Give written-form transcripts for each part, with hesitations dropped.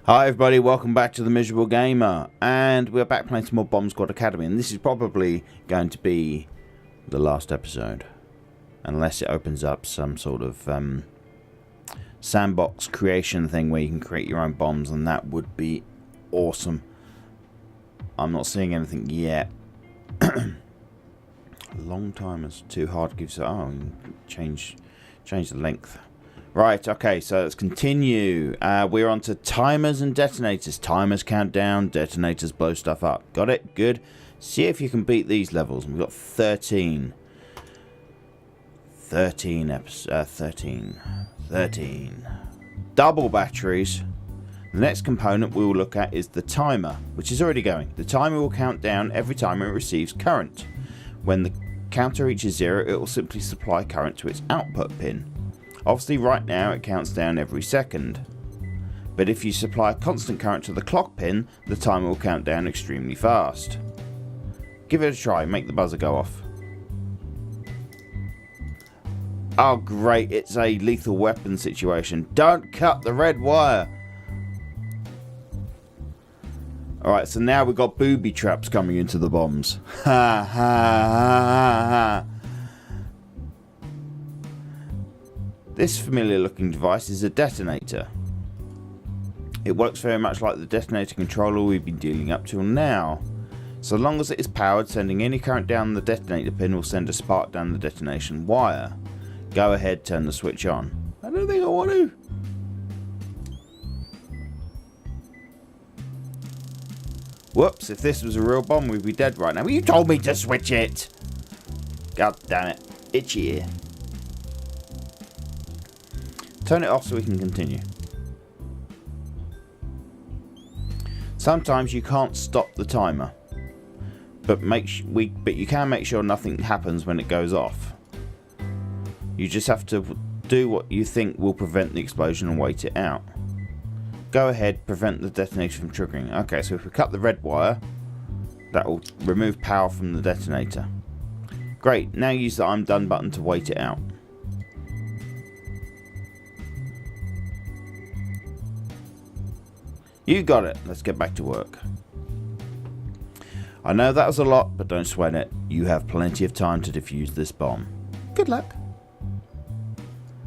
Hi everybody, welcome back to The Miserable Gamer, and we're back playing some more Bomb Squad Academy, and this is probably going to be the last episode, unless it opens up some sort of sandbox creation thing where you can create your own bombs, and that would be awesome. I'm not seeing anything yet. A long time is too hard to give, so change the length. Right, okay, so let's continue. We're on to timers and detonators. Timers count down, detonators blow stuff up. Got it? Good. See if you can beat these levels. We've got 13. 13. Double batteries. The next component we will look at is the timer, which is already going. The timer will count down every time it receives current. When the counter reaches 0, it will simply supply current to its output pin. Obviously right now it counts down every second, but if you supply a constant current to the clock pin, the timer will count down extremely fast. Give it a try, make the buzzer go off. Oh great, it's a lethal weapon situation. Don't cut the red wire! Alright, so now we've got booby traps coming into the bombs. Ha ha ha ha. This familiar looking device is a detonator. It works very much like the detonator controller we've been dealing up till now. So long as it is powered, sending any current down the detonator pin will send a spark down the detonation wire. Go ahead, turn the switch on. I don't think I want to. Whoops, if this was a real bomb we'd be dead right now. Well, you told me to switch it! God damn it. Itchy ear. Turn it off so we can continue. Sometimes you can't stop the timer, but you can make sure nothing happens when it goes off. You just have to do what you think will prevent the explosion and wait it out. Go ahead, prevent the detonation from triggering. Okay, so if we cut the red wire, that will remove power from the detonator. Great, now use the I'm done button to wait it out. You got it. Let's get back to work. I know that was a lot, but don't sweat it. You have plenty of time to defuse this bomb. Good luck.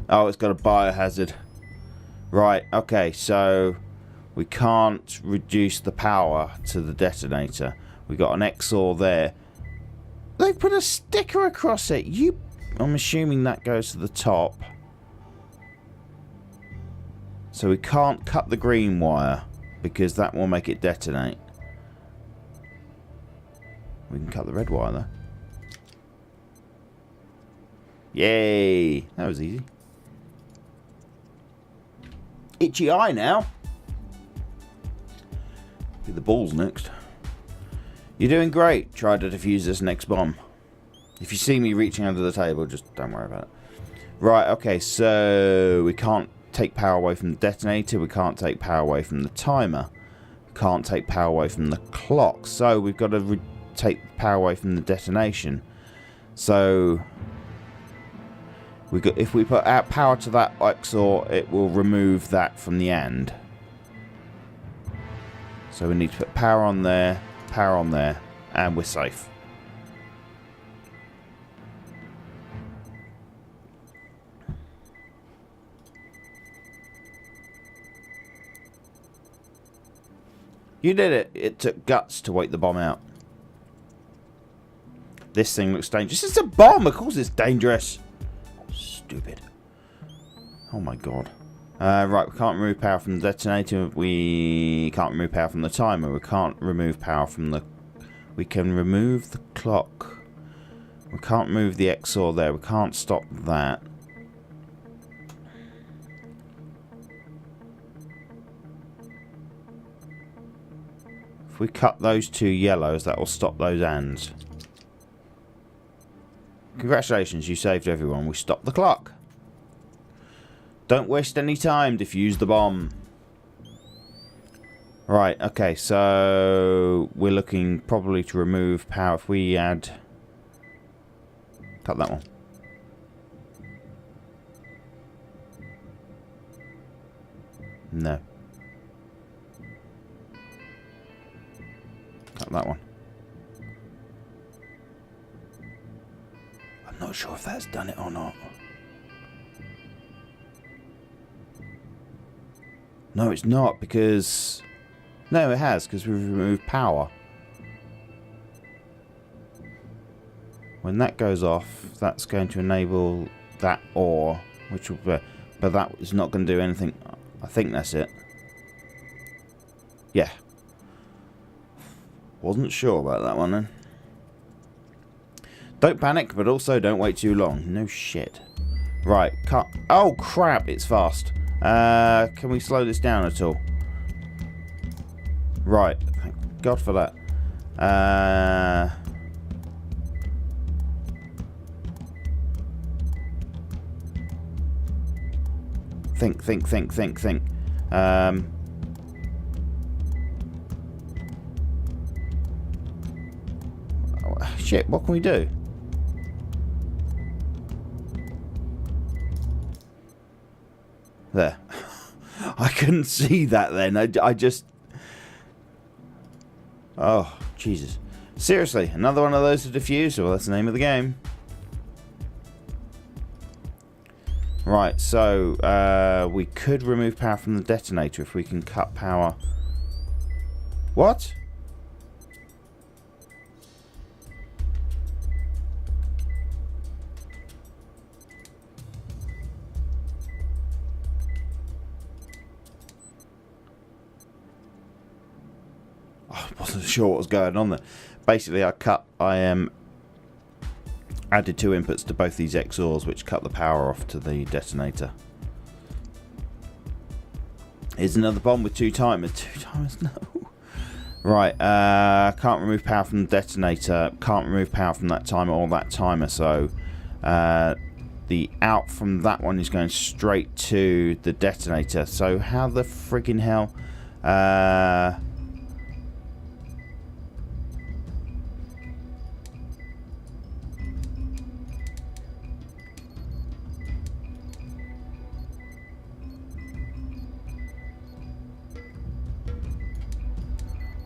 Oh, it's got a biohazard. Right, okay, so we can't reduce the power to the detonator. We got an XOR there. They put a sticker across it. I'm assuming that goes to the top. So we can't cut the green wire, because that will make it detonate. We can cut the red wire though. Yay! That was easy. Itchy eye now. Do the balls next. You're doing great. Try to defuse this next bomb. If you see me reaching under the table, just don't worry about it. Right, okay, so we can't take power away from the detonator, we can't take power away from the timer, we can't take power away from the clock, so we've got to take power away from the detonation. So if we put out power to that XOR, it will remove that from the AND. So we need to put power on there, and we're safe. You did it. It took guts to wait the bomb out. This thing looks dangerous. It's a bomb. Of course it's dangerous. Stupid. Oh my god. Right, we can't remove power from the detonator. We can't remove power from the timer. We can't remove power from the... We can remove the clock. We can't move the XOR there. We can't stop that. If we cut those two yellows, that will stop those ANDs. Congratulations, you saved everyone. We stopped the clock. Don't waste any time. Defuse the bomb. Right, okay, so we're looking probably to remove power. If we add... Cut that one. No. that one. I'm not sure if that's done it or not. No, it's not, because... No, it has, because we've removed power. When that goes off, that's going to enable that ore, which will be... But that is not going to do anything. I think that's it. Yeah. Wasn't sure about that one then. Don't panic, but also don't wait too long. No shit. Right, cut. Oh crap, it's fast. Can we slow this down at all? Right, thank God for that. Think. Shit, what can we do? There. I couldn't see that then. I just... Oh, Jesus. Seriously, another one of those to defuse? Well, that's the name of the game. Right, so we could remove power from the detonator if we can cut power. What? I wasn't sure what was going on there. Basically, I added 2 inputs to both these XORs, which cut the power off to the detonator. Here's another bomb with 2 timers. 2 timers? No. Right, can't remove power from the detonator. Can't remove power from that timer or that timer. So the out from that one is going straight to the detonator. So how the friggin' hell?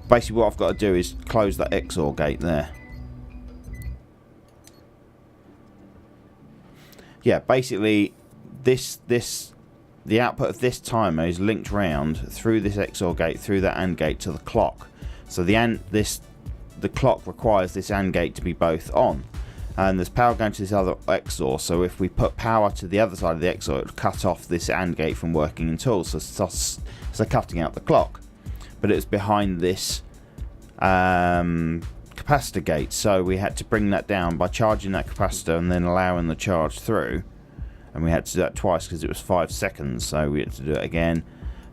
Basically what I've got to do is close that XOR gate there. Yeah, basically the output of this timer is linked round through this XOR gate, through that AND gate to the clock. So the clock requires this AND gate to be both on. And there's power going to this other XOR, so if we put power to the other side of the XOR, it would cut off this AND gate from working at all, so cutting out the clock. But it was behind this capacitor gate, so we had to bring that down by charging that capacitor and then allowing the charge through, and we had to do that twice because it was 5 seconds, so we had to do it again,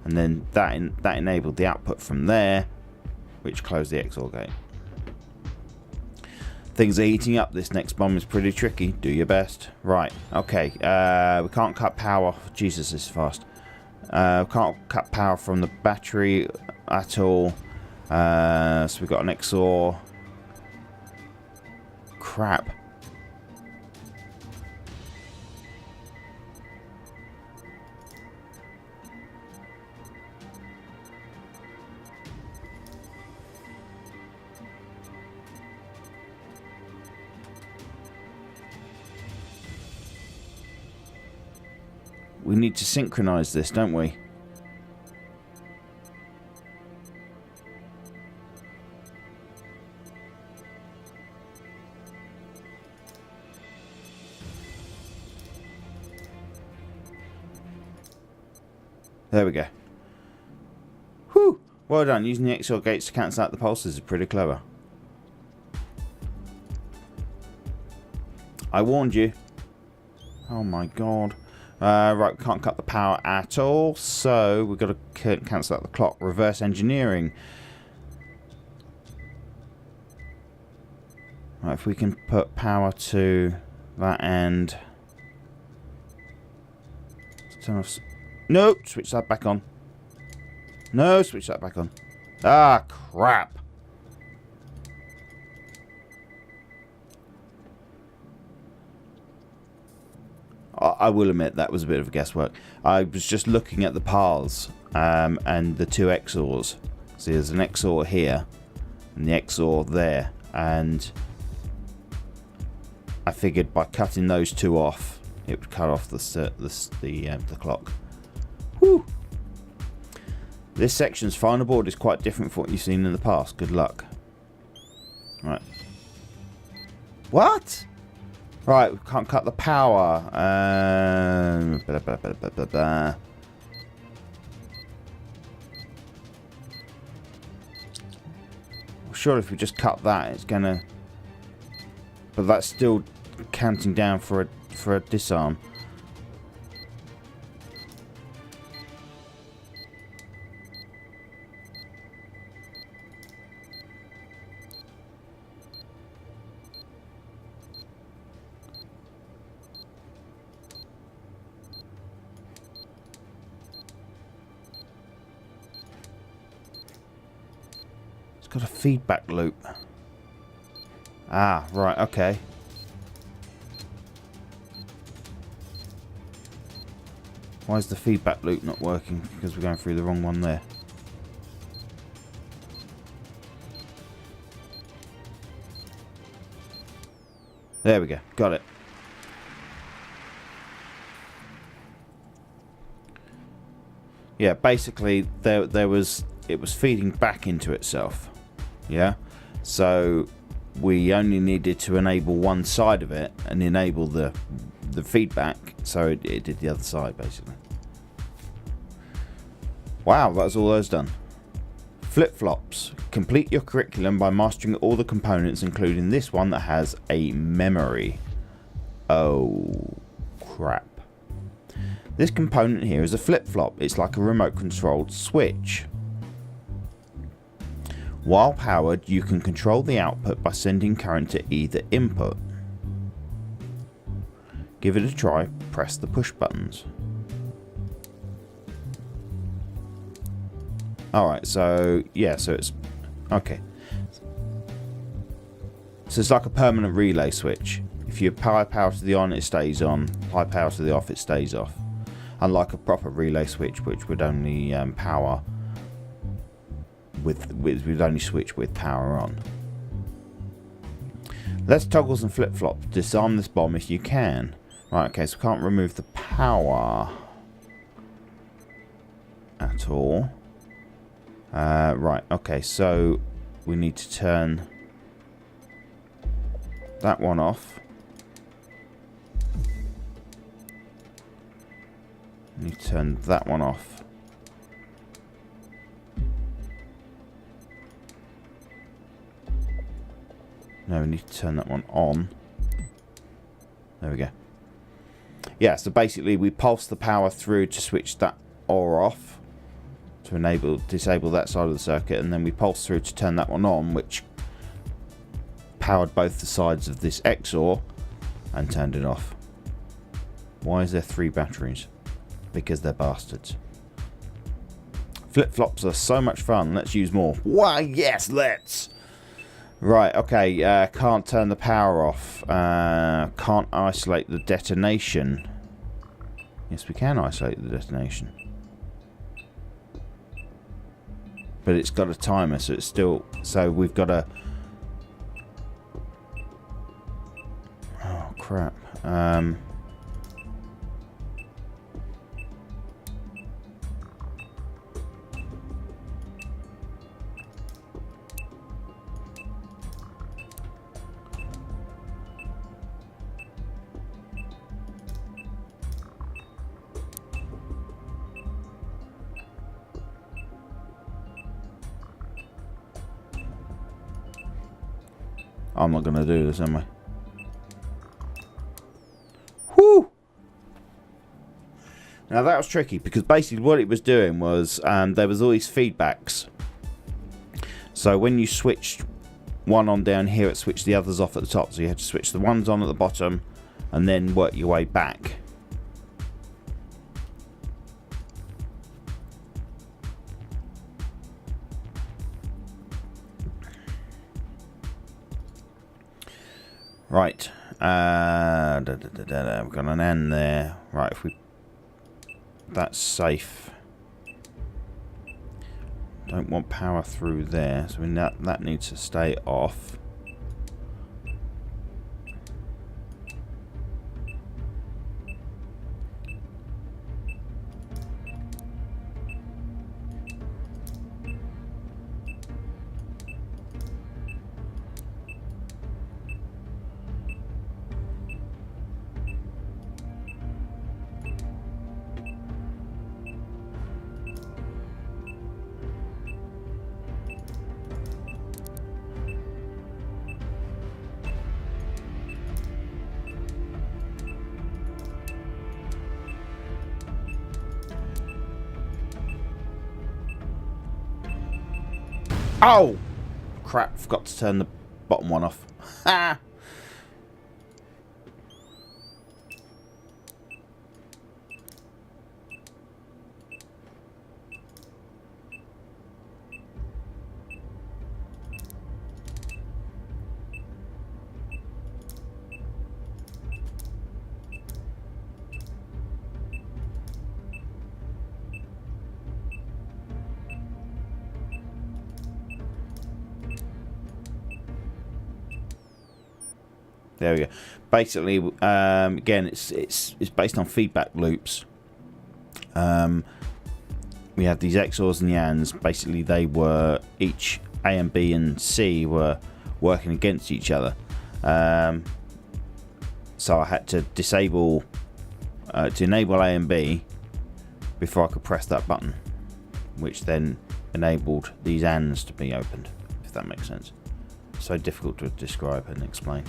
and then that enabled the output from there, which closed the XOR gate. Things are heating up. This next bomb is pretty tricky. Do your best. Right, okay, we can't cut power. Jesus, this is fast. Can't cut power from the battery at all. So we've got an XOR. Crap. We need to synchronize this, don't we? There we go. Whew! Well done. Using the XOR gates to cancel out the pulses is pretty clever. I warned you. Oh my god. Right, we can't cut the power at all, so we've got to cancel out the clock. Reverse engineering. Right, if we can put power to that end. Let's turn off. No, switch that back on. No, switch that back on. Ah, crap. I will admit that was a bit of guesswork. I was just looking at the paths and the 2 XORs. See, there's an XOR here and the XOR there, and I figured by cutting those two off, it would cut off the clock. Whew. This section's final board is quite different from what you've seen in the past. Good luck. Right. What? Right, we can't cut the power. Sure, if we just cut that, it's gonna. But that's still counting down for a disarm. Got a feedback loop. Ah, right, okay. Why is the feedback loop not working? Because we're going through the wrong one there. There we go. Got it. Yeah, basically it was feeding back into itself. Yeah, so we only needed to enable one side of it and enable the feedback, so it did the other side basically. Wow, that's all those done. Flip-flops. Complete your curriculum by mastering all the components, including this one that has a memory. Oh crap. This component here is a flip-flop. It's like a remote controlled switch. While powered, you can control the output by sending current to either input. Give it a try, press the push buttons. Alright, so yeah, so it's okay. So it's like a permanent relay switch. If you apply power to the on, it stays on. Apply power to the off, it stays off. Unlike a proper relay switch, which would only power we'd only switch with power on. Let's toggles and flip-flops. Disarm this bomb if you can. Right, okay, so we can't remove the power at all. Right, okay, so we need to turn that one off. We need to turn that one off. No, we need to turn that one on. There we go. Yeah, so basically we pulse the power through to switch that OR off to disable that side of the circuit, and then we pulse through to turn that one on, which powered both the sides of this XOR and turned it off. Why is there 3 batteries? Because they're bastards. Flip-flops are so much fun. Let's use more. Why, yes, let's! Right, okay, can't turn the power off. Can't isolate the detonation. Yes, we can isolate the detonation. But it's got a timer, so it's still... So we've got a... Oh, crap. I'm not going to do this, am I? Whew! Now that was tricky, because basically what it was doing was there was all these feedbacks. So when you switched one on down here, it switched the others off at the top. So you had to switch the ones on at the bottom and then work your way back. Right, we've got an N there. Right, if we... That's safe. Don't want power through there, so that needs to stay off. Oh! Crap, forgot to turn the bottom one off. Ha! There we go. Basically, again, it's based on feedback loops. We have these XORs and the ANDs. Basically, they were each A and B and C were working against each other. So I had to disable, to enable A and B before I could press that button, which then enabled these ANDs to be opened. If that makes sense. So difficult to describe and explain.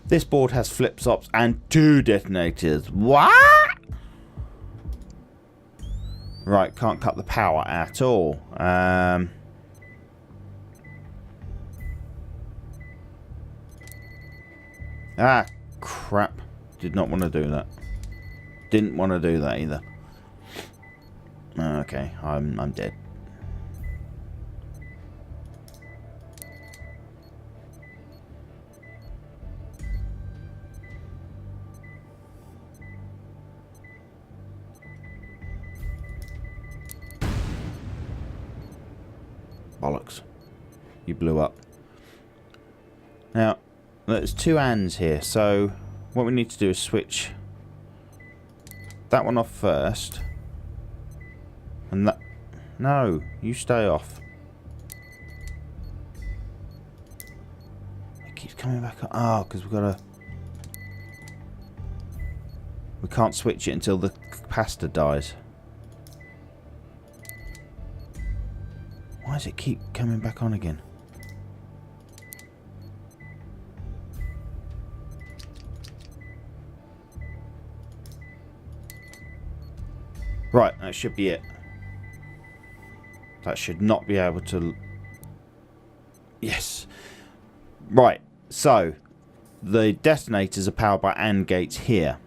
This board has flip-flops and 2 detonators. What? Right, can't cut the power at all. Ah, crap. Did not want to do that. Didn't want to do that either. Okay, I'm dead. Bollocks. You blew up. Now, there's 2 ANDs here, so what we need to do is switch that one off first. And that... No, you stay off. It keeps coming back up. Oh, because we've got to... We can't switch it until the capacitor dies. Why does it keep coming back on again? Right, that should be it. That should not be able to... Yes. Right, so the detonators are powered by AND gates here,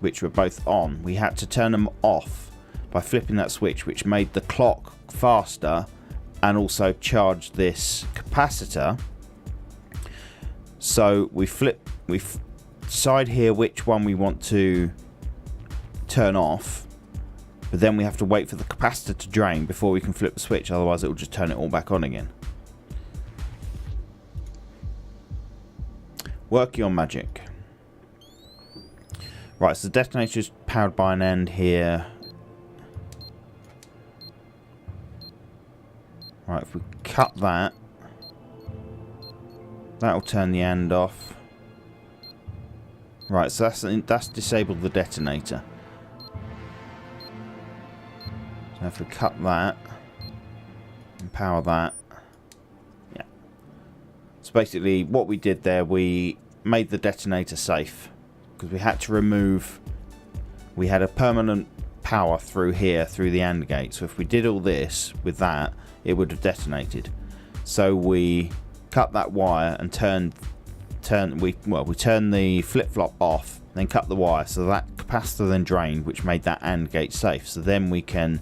which were both on. We had to turn them off by flipping that switch, which made the clock faster and also charged this capacitor. So we decide here which one we want to turn off, but then we have to wait for the capacitor to drain before we can flip the switch, otherwise it will just turn it all back on again. Work your magic. Right, so the detonator is powered by an AND here. Right, if we cut that, that'll turn the AND off. Right, so that's disabled the detonator. So if we cut that and power that, yeah. So basically, what we did there, we made the detonator safe because we had to remove. We had a permanent power through here, through the AND gate. So if we did all this with that, it would have detonated. So we cut that wire and we turned the flip-flop off, then cut the wire, so that capacitor then drained, which made that AND gate safe. So then we can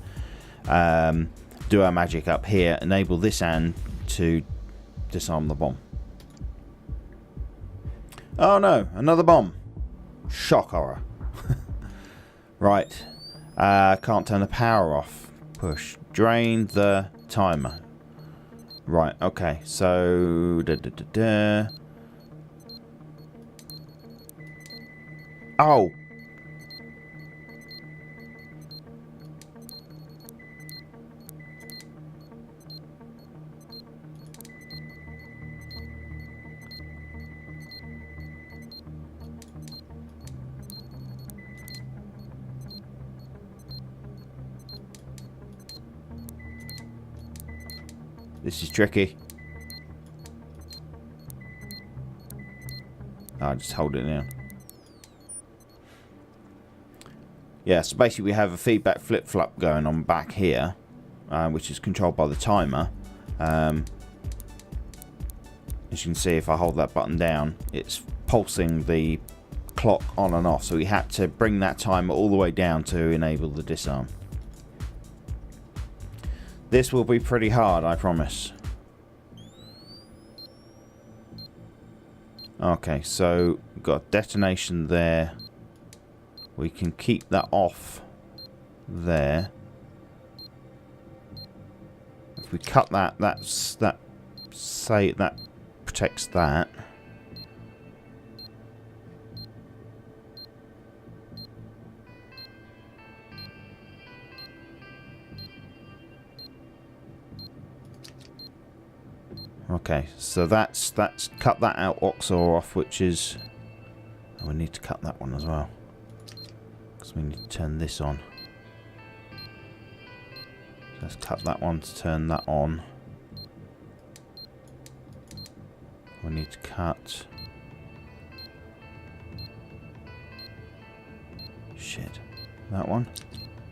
do our magic up here, enable this AND to disarm the bomb. Oh no, another bomb. Shock horror. Right. Can't turn the power off. Push. Drain the timer. Right, okay, so... Oh! This is tricky. I'll just hold it down. Yeah, so basically we have a feedback flip-flop going on back here, which is controlled by the timer. As you can see, if I hold that button down, it's pulsing the clock on and off. So we had to bring that timer all the way down to enable the disarm. This will be pretty hard, I promise. Okay, so we've got detonation there. We can keep that off there. If we cut that, that protects that. Okay, so that's cut that out OXOR off, which is... Oh, we need to cut that one as well, because we need to turn this on. So let's cut that one to turn that on. We need to cut... Shit. That one?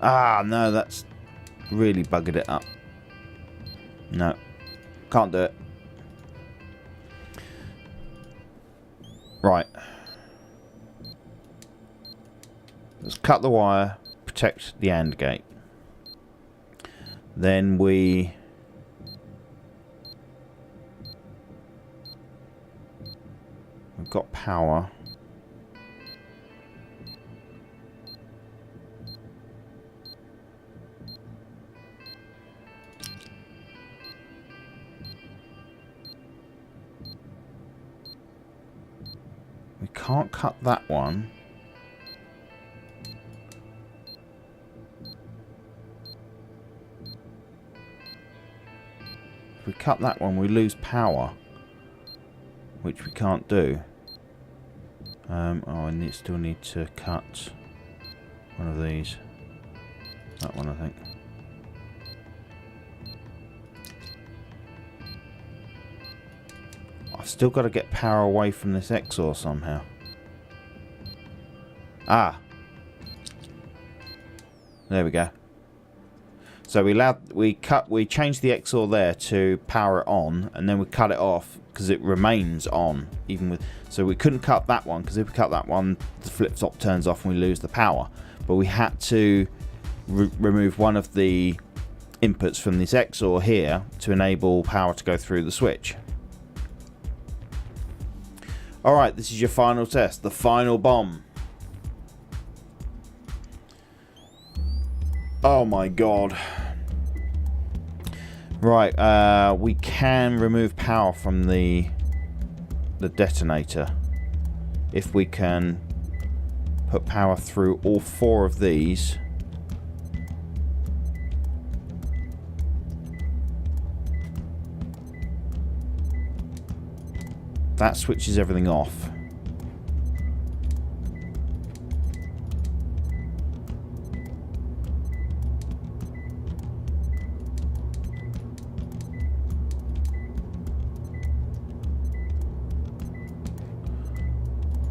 Ah, no, that's really buggered it up. No. Can't do it. Right. Let's cut the wire, protect the AND gate. Then we've got power. We can't cut that one. If we cut that one, we lose power, which we can't do. Oh, I still need to cut one of these. That one, I think. I've still got to get power away from this XOR somehow. Ah. There we go. So we changed the XOR there to power it on, and then we cut it off because it remains on even with. So we couldn't cut that one, because if we cut that one, the flip-flop turns off and we lose the power. But we had to remove one of the inputs from this XOR here to enable power to go through the switch. Alright, this is your final test, the final bomb. Oh my god. Right, we can remove power from the detonator if we can put power through all 4 of these. That switches everything off.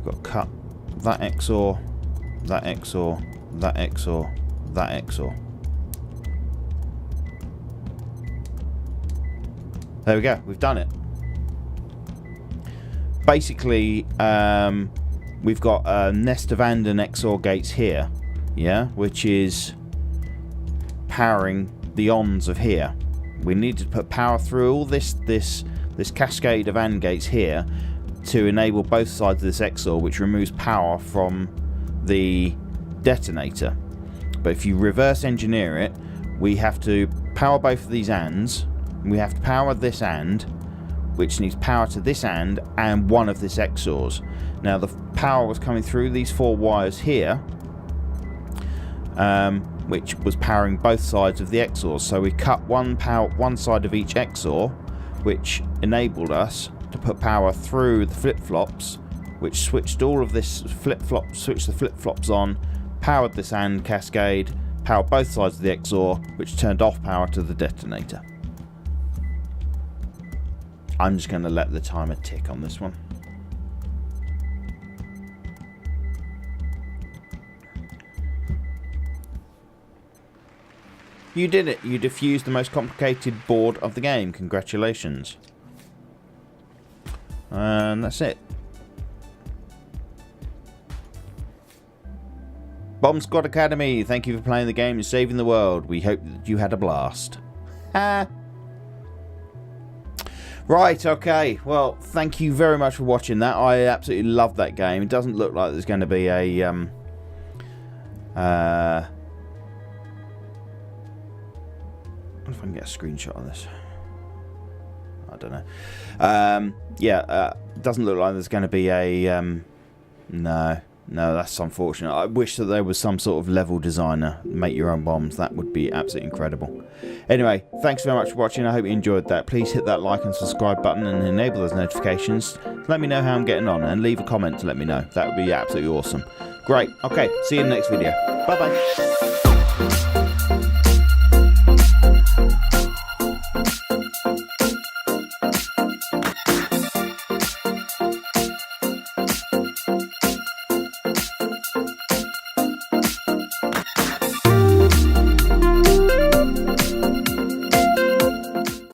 Got to cut that XOR, that XOR, that XOR, that XOR. There we go, we've done it. Basically, we've got a nest of AND and XOR gates here, yeah, which is powering the ons of here. We need to put power through all this cascade of AND gates here to enable both sides of this XOR, which removes power from the detonator. But if you reverse engineer it, we have to power both of these ANDs. We have to power this AND, which needs power to this AND and one of this XORs. Now the power was coming through these 4 wires here, which was powering both sides of the XORs. So we cut one side of each XOR, which enabled us to put power through the flip-flops, which switched all of this switched the flip-flops on, powered this AND cascade, powered both sides of the XOR, which turned off power to the detonator. I'm just going to let the timer tick on this one. You did it. You defused the most complicated board of the game. Congratulations. And that's it. Bomb Squad Academy, thank you for playing the game and saving the world. We hope that you had a blast. Right, okay. Well, thank you very much for watching that. I absolutely love that game. It doesn't look like there's going to be a... I wonder if I can get a screenshot of this. I don't know. It doesn't look like there's going to be a... No, that's unfortunate. I wish that there was some sort of level designer. Make your own bombs. That would be absolutely incredible. Anyway, thanks very much for watching. I hope you enjoyed that. Please hit that like and subscribe button and enable those notifications. Let me know how I'm getting on and leave a comment to let me know. That would be absolutely awesome. Great. Okay, see you in the next video. Bye-bye.